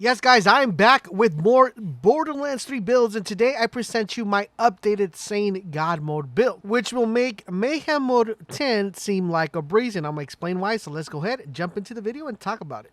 Yes, guys, I am back with more Borderlands 3 builds, and today I present you my updated Zane God Mode build, which will make Mayhem Mode 10 seem like a breeze, and I'm going to explain why, so let's go ahead and jump into the video and talk about it.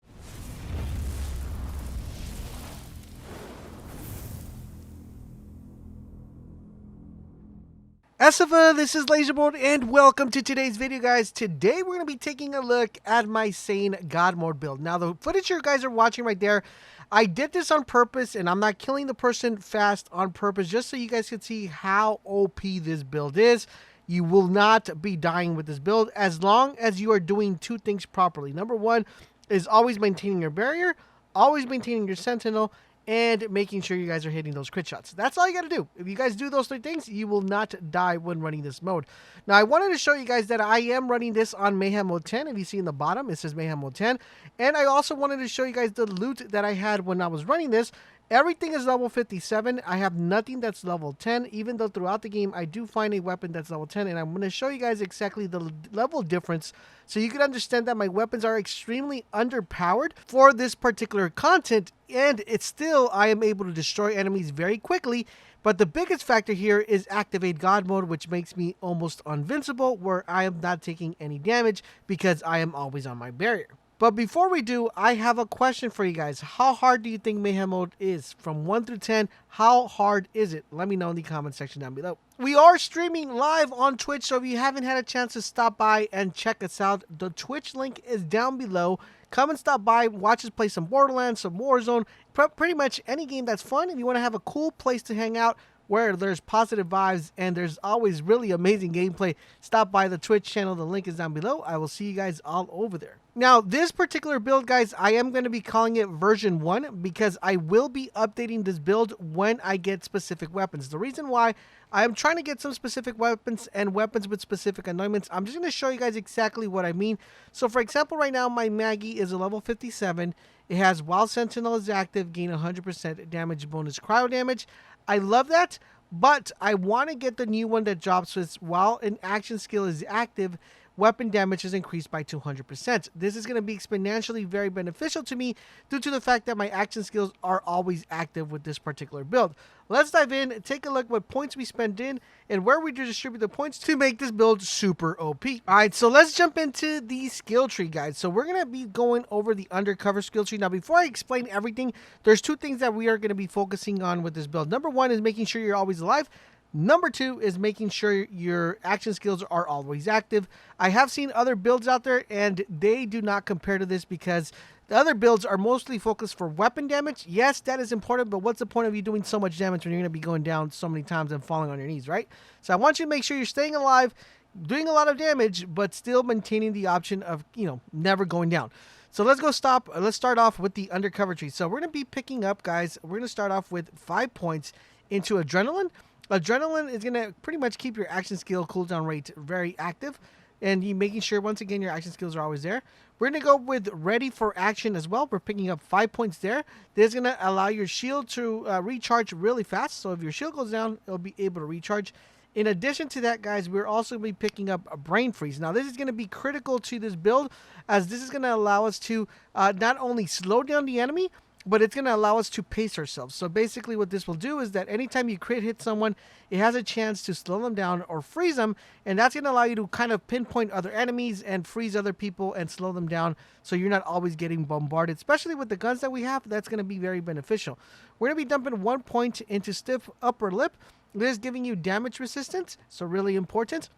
Esifa, this is LaserBolt, and welcome to today's video, guys. Today we're going to be taking a look at my Zane God Mode build. Now, the footage you guys are watching right there, I did this on purpose, and I'm not killing the person fast on purpose, just so you guys can see how OP this build is. You will not be dying with this build as long as you are doing two things properly. Number one is always maintaining your barrier, always maintaining your sentinel, and making sure you guys are hitting those crit shots. That's all you got to do. If you guys do those three things, you will not die when running this mode. Now, I wanted to show you guys that I am running this on Mayhem Mode 10. If you see in the bottom, it says Mayhem Mode 10. And I also wanted to show you guys the loot that I had when I was running this. Everything is level 57. I have nothing that's level 10, even though throughout the game I do find a weapon that's level 10, and I'm going to show you guys exactly the level difference so you can understand that my weapons are extremely underpowered for this particular content, and it's still I am able to destroy enemies very quickly. But the biggest factor here is activate God mode, which makes me almost invincible, where I am not taking any damage because I am always on my barrier. But before we do, I have a question for you guys. How hard do you think Mayhem Mode is? From 1 through 10, how hard is it? Let me know in the comment section down below. We are streaming live on Twitch, so if you haven't had a chance to stop by and check us out, the Twitch link is down below. Come and stop by, watch us play some Borderlands, some Warzone, pretty much any game that's fun. If you want to have a cool place to hang out, where there's positive vibes and there's always really amazing gameplay, stop by the Twitch channel. The link is down below. I will see you guys all over there. Now, this particular build, guys, I am going to be calling it version 1 because I will be updating this build when I get specific weapons. The reason why I am trying to get some specific weapons and weapons with specific anointments, I'm just going to show you guys exactly what I mean. So, for example, right now, my Maggie is a level 57. It has while Sentinel is active, gain 100% damage bonus cryo damage. I love that, but I want to get the new one that drops with while an action skill is active, weapon damage is increased by 200%. This is going to be exponentially very beneficial to me due to the fact that my action skills are always active with this particular build. Let's dive in, take a look what points we spend in, and where we distribute the points to make this build super OP. Alright, so let's jump into the skill tree, guys. So we're going to be going over the undercover skill tree. Now, before I explain everything, there's two things that we are going to be focusing on with this build. Number one is making sure you're always alive. Number two is making sure your action skills are always active. I have seen other builds out there, and they do not compare to this because the other builds are mostly focused for weapon damage. Yes, that is important, but what's the point of you doing so much damage when you're going to be going down so many times and falling on your knees, right? So I want you to make sure you're staying alive, doing a lot of damage, but still maintaining the option of, never going down. So let's start off with the undercover tree. So we're going to be picking up, guys, we're going to start off with 5 points into Adrenaline. Adrenaline is going to pretty much keep your action skill cooldown rate very active, and you making sure, once again, your action skills are always there. We're going to go with Ready for Action as well. We're picking up 5 points there. This is going to allow your shield to recharge really fast, so if your shield goes down, it'll be able to recharge. In addition to that, guys, we're also going to be picking up a Brain Freeze. Now, this is going to be critical to this build, as this is going to allow us to not only slow down the enemy, but it's going to allow us to pace ourselves. So basically what this will do is that anytime you crit hit someone, it has a chance to slow them down or freeze them, and that's going to allow you to kind of pinpoint other enemies and freeze other people and slow them down, so you're not always getting bombarded. Especially with the guns that we have, that's going to be very beneficial. We're going to be dumping 1 point into Stiff Upper Lip. This is giving you damage resistance, so really important.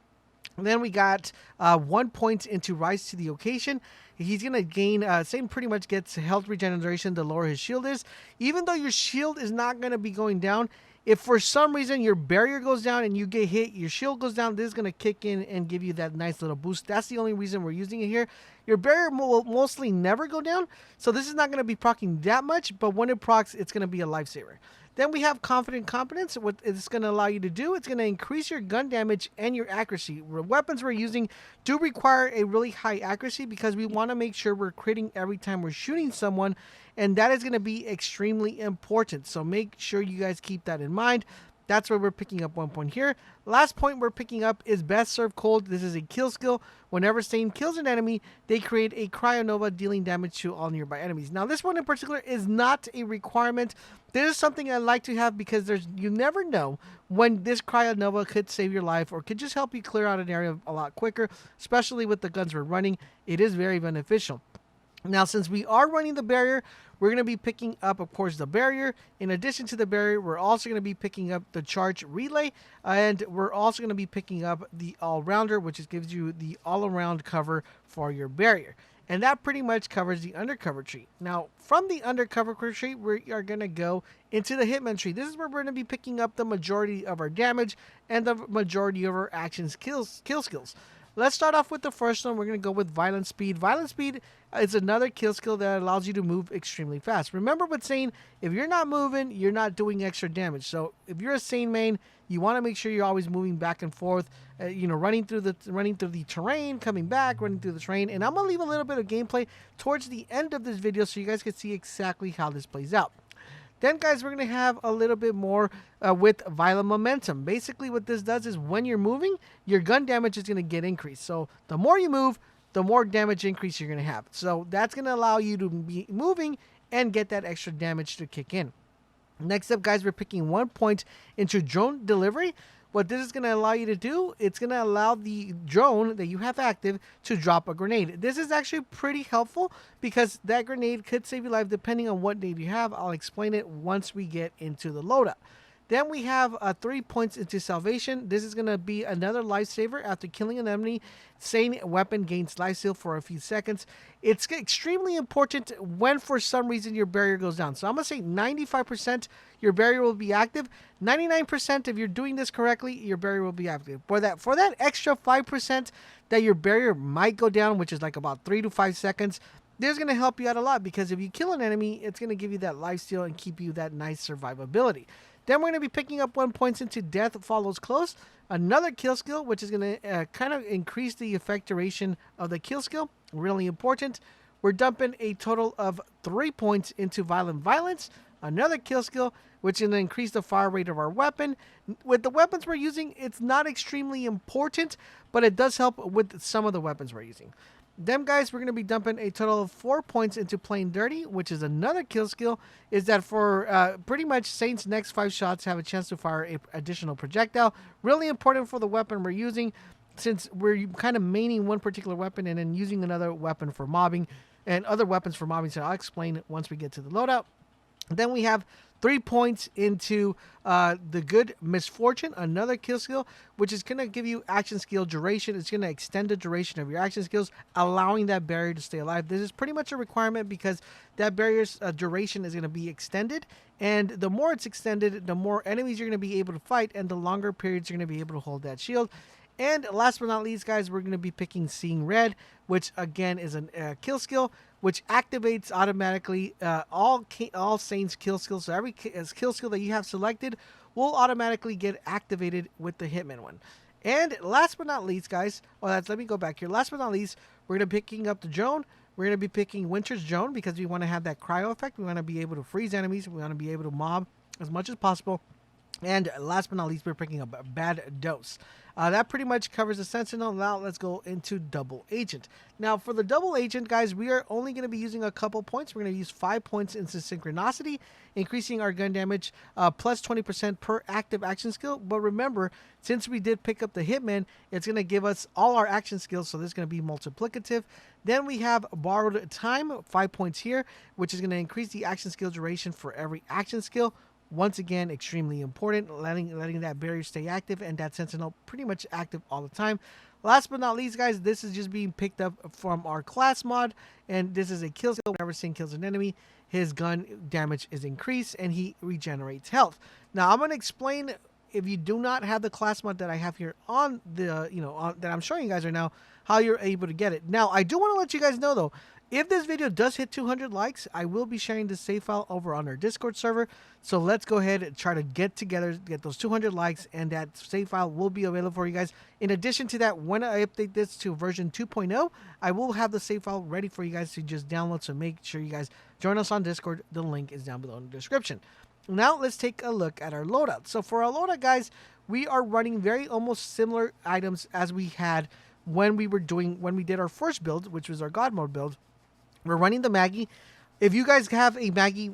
And then we got 1 point into Rise to the Occasion. He's going to gain, same pretty much gets health regeneration the lower his shield is. Even though your shield is not going to be going down, if for some reason your barrier goes down and you get hit, your shield goes down, this is going to kick in and give you that nice little boost. That's the only reason we're using it here. Your barrier will mostly never go down, so this is not going to be proccing that much, but when it procs, it's going to be a lifesaver. Then we have Confident Competence. What it's going to allow you to do, it's going to increase your gun damage and your accuracy. The weapons we're using do require a really high accuracy because we want to make sure we're critting every time we're shooting someone, and that is going to be extremely important. So make sure you guys keep that in mind. That's where we're picking up 1 point here. Last point we're picking up is Best Served Cold. This is a kill skill. Whenever Zane kills an enemy, they create a Cryonova, dealing damage to all nearby enemies. Now, this one in particular is not a requirement. This is something I like to have because you never know when this Cryonova could save your life or could just help you clear out an area a lot quicker, especially with the guns we're running. It is very beneficial. Now, since we are running the barrier, we're going to be picking up, of course, the barrier. In addition to the barrier, we're also going to be picking up the charge relay, and we're also going to be picking up the all-rounder, which gives you the all-around cover for your barrier. And that pretty much covers the undercover tree. Now, from the undercover tree, we are going to go into the hitman tree. This is where we're going to be picking up the majority of our damage and the majority of our actions kill skills. Let's start off with the first one. We're going to go with Violent Speed. Violent Speed is another kill skill that allows you to move extremely fast. Remember what saying, if you're not moving, you're not doing extra damage. So if you're a Zane main, you want to make sure you're always moving back and forth, running through the terrain, coming back, running through the terrain. And I'm going to leave a little bit of gameplay towards the end of this video so you guys can see exactly how this plays out. Then, guys, we're going to have a little bit more with Violent Momentum. Basically, what this does is when you're moving, your gun damage is going to get increased. So the more you move, the more damage increase you're going to have. So that's going to allow you to be moving and get that extra damage to kick in. Next up, guys, we're picking 1 point into drone delivery. What this is going to allow you to do, it's going to allow the drone that you have active to drop a grenade. This is actually pretty helpful because that grenade could save your life depending on what nade you have. I'll explain it once we get into the loadout. Then we have 3 points into salvation. This is going to be another lifesaver. After killing an enemy, Zane weapon gains life steal for a few seconds. It's extremely important when for some reason your barrier goes down. So I'm going to say 95% your barrier will be active. 99% if you're doing this correctly, your barrier will be active. For that extra 5% that your barrier might go down, which is like about 3 to 5 seconds, this is going to help you out a lot because if you kill an enemy, it's going to give you that life steal and keep you that nice survivability. Then we're going to be picking up 1 point into Death Follows Close, another kill skill, which is going to kind of increase the effect duration of the kill skill. Really important. We're dumping a total of 3 points into Violent Violence, another kill skill, which is going to increase the fire rate of our weapon. With the weapons we're using, it's not extremely important, but it does help with some of the weapons we're using. Then, guys, we're going to be dumping a total of 4 points into Playing Dirty, which is another kill skill. Is that for pretty much Zane's next 5 shots have a chance to fire an additional projectile. Really important for the weapon we're using, since we're kind of maining one particular weapon and then using another weapon for mobbing and other weapons for mobbing. So I'll explain it once we get to the loadout. Then we have 3 points into the Good Misfortune, another kill skill, which is going to give you action skill duration. It's going to extend the duration of your action skills, allowing that barrier to stay alive. This is pretty much a requirement because that barrier's duration is going to be extended. And the more it's extended, the more enemies you're going to be able to fight, and the longer periods you're going to be able to hold that shield. And last but not least, guys, we're going to be picking Seeing Red, which again is a kill skill, which activates automatically all Zane's kill skills. So every kill skill that you have selected will automatically get activated with the Hitman one. And last but not least, guys, let me go back here. Last but not least, we're going to be picking up the drone. We're going to be picking Winter's Drone because we want to have that cryo effect. We want to be able to freeze enemies. We want to be able to mob as much as possible. And last but not least, we're picking up Bad Dose. That pretty much covers the Sentinel. Now let's go into Double Agent. Now for the Double Agent, guys, we are only going to be using a couple points. We're going to use 5 points into Synchronicity, increasing our gun damage plus 20% per active action skill. But remember, since we did pick up the Hitman, it's going to give us all our action skills, so this is going to be multiplicative. Then we have Borrowed Time, 5 points here, which is going to increase the action skill duration for every action skill. Once again, extremely important, letting that barrier stay active and that Sentinel pretty much active all the time. Last but not least, guys, this is just being picked up from our class mod, and this is a kill skill. Whenever Zane kills an enemy, his gun damage is increased and he regenerates health. Now, I'm going to explain, if you do not have the class mod that I have here on the, that I'm showing you guys right now, how you're able to get it. Now, I do want to let you guys know, though, if this video does hit 200 likes, I will be sharing this save file over on our Discord server. So let's go ahead and try to get those 200 likes, and that save file will be available for you guys. In addition to that, when I update this to version 2.0, I will have the save file ready for you guys to just download. So make sure you guys join us on Discord. The link is down below in the description. Now let's take a look at our loadout. So for our loadout, guys, we are running very almost similar items as we had when we did our first build, which was our God mode build. We're running the Maggie. If you guys have a Maggie,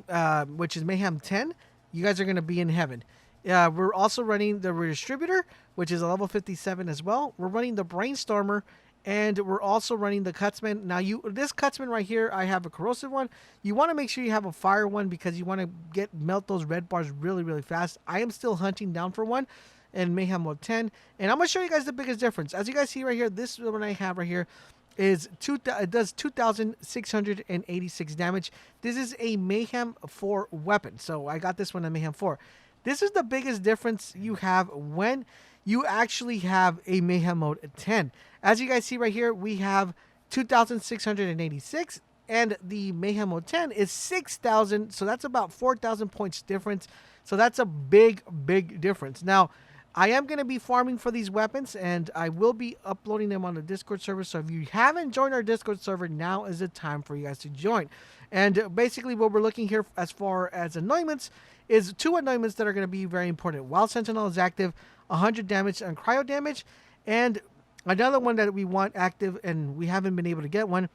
which is Mayhem 10, you guys are going to be in heaven. We're also running the Redistributor, which is a level 57 as well. We're running the Brainstormer, and we're also running the Cutsman. Now, this Cutsman right here, I have a corrosive one. You want to make sure you have a fire one because you want to melt those red bars really, really fast. I am still hunting down for one in Mayhem Mode 10, and I'm going to show you guys the biggest difference. As you guys see right here, this one I have right here is it does 2,686 damage. This is a Mayhem 4 weapon, so I got this one in Mayhem 4. This is the biggest difference you have when you actually have a Mayhem Mode 10. As you guys see right here, we have 2,686, and the Mayhem Mode 10 is 6,000, so that's about 4,000 points difference. So that's a big, big difference. Now, I am going to be farming for these weapons, and I will be uploading them on the Discord server. So if you haven't joined our Discord server, now is the time for you guys to join. And basically what we're looking here as far as anointments is 2 anointments that are going to be very important. Wild Sentinel is active, 100 damage on cryo damage. And another one that we want active, and we haven't been able to get one,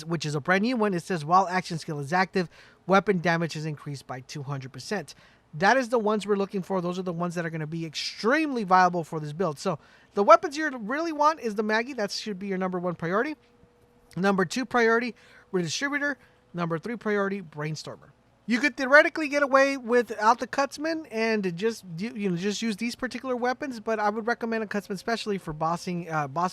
which is a brand new one. It says while action skill is active, weapon damage is increased by 200%. That is the ones we're looking for. Those are the ones that are going to be extremely viable for this build. So the weapons you really want is the Maggie. That should be your number 1 priority. Number 2 priority, Redistributor. Number 3 priority, Brainstormer. You could theoretically get away without the Cutsman and just use these particular weapons, but I would recommend a Cutsman, especially for boss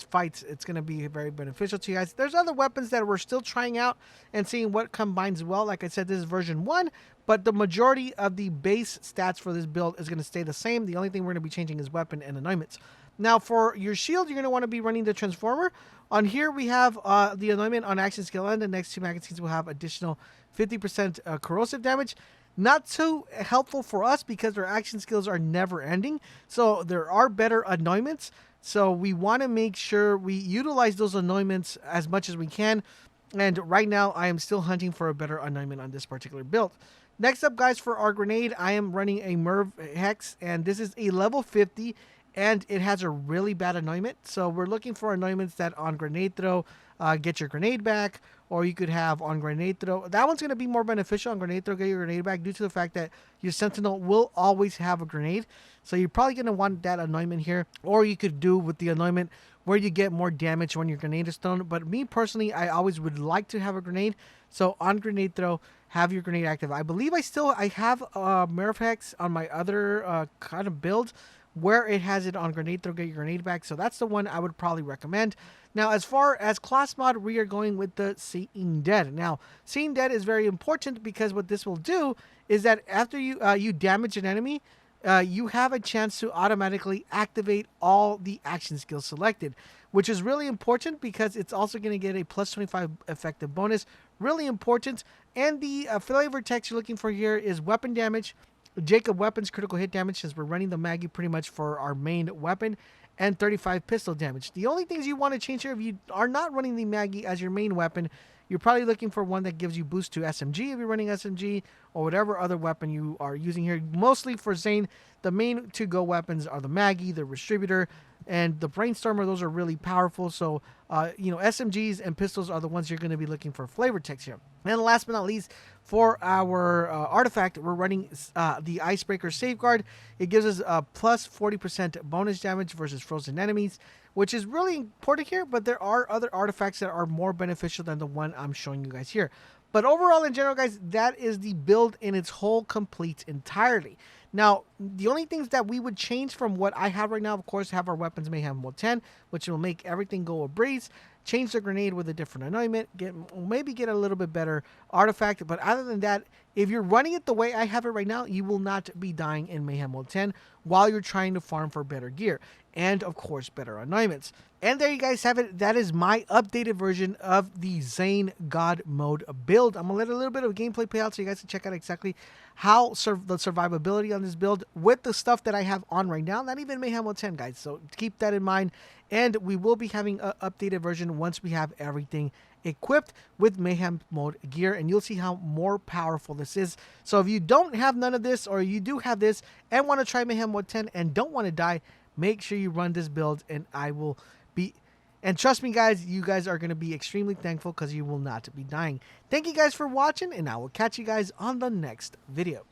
fights. It's going to be very beneficial to you guys. There's other weapons that we're still trying out and seeing what combines well. Like I said, this is version 1, but the majority of the base stats for this build is going to stay the same. The only thing we're going to be changing is weapon and anointments. Now, for your shield, you're going to want to be running the Transformer. On here, we have the anointment on action skill, and the next 2 magazines will have additional 50% corrosive damage. Not too helpful for us because our action skills are never ending. So there are better anointments. So we want to make sure we utilize those anointments as much as we can. And right now, I am still hunting for a better anointment on this particular build. Next up, guys, for our grenade, I am running a Merv Hex, and this is a level 50. And it has a really bad anointment. So we're looking for anointments that on grenade throw get your grenade back. Or you could have on grenade throw. That one's going to be more beneficial on grenade throw, get your grenade back, due to the fact that your Sentinel will always have a grenade. So you're probably going to want that anointment here. Or you could do with the anointment where you get more damage when your grenade is thrown. But me personally, I always would like to have a grenade. So on grenade throw, have your grenade active. I believe I have Merv Hex on my other kind of build, where it has it on grenade throw, get your grenade back. So that's the one I would probably recommend. Now, as far as class mod, we are going with the Seeing Dead. Now, Seeing Dead is very important because what this will do is that after you damage an enemy, you have a chance to automatically activate all the action skills selected, which is really important because it's also going to get a plus 25 effective bonus. Really important. And the flavor text you're looking for here is weapon damage, Jacob weapons critical hit damage, since we're running the Maggie pretty much for our main weapon, and 35 pistol damage. The only things you want to change here, if you are not running the Maggie as your main weapon, you're probably looking for one that gives you boost to SMG if you're running SMG, or whatever other weapon you are using here. Mostly for Zane, the main to-go weapons are the Maggie, the Redistributor, and the Brainstormer. Those are really powerful. So, SMGs and pistols are the ones you're going to be looking for flavor text here. And last but not least, for our artifact, we're running the Icebreaker Safeguard. It gives us a plus 40% bonus damage versus frozen enemies, which is really important here, but there are other artifacts that are more beneficial than the one I'm showing you guys here. But overall, in general, guys, that is the build in its whole complete entirely. Now, the only things that we would change from what I have right now, of course, have our weapons Mayhem Mode 10, which will make everything go a breeze. Change the grenade with a different anointment, maybe get a little bit better artifact. But other than that, if you're running it the way I have it right now, you will not be dying in Mayhem Mode 10 while you're trying to farm for better gear. And, of course, better anointments. And there you guys have it. That is my updated version of the Zane God Mode build. I'm going to let a little bit of gameplay play out so you guys can check out exactly how the survivability on this build with the stuff that I have on right now. Not even Mayhem Mode 10, guys. So keep that in mind. And we will be having an updated version once we have everything equipped with Mayhem mode gear, and you'll see how more powerful this is. So if you don't have none of this, or you do have this and want to try Mayhem mode 10 and don't want to die, make sure you run this build, and I will be... And trust me, guys, you guys are going to be extremely thankful because you will not be dying. Thank you guys for watching, and I will catch you guys on the next video.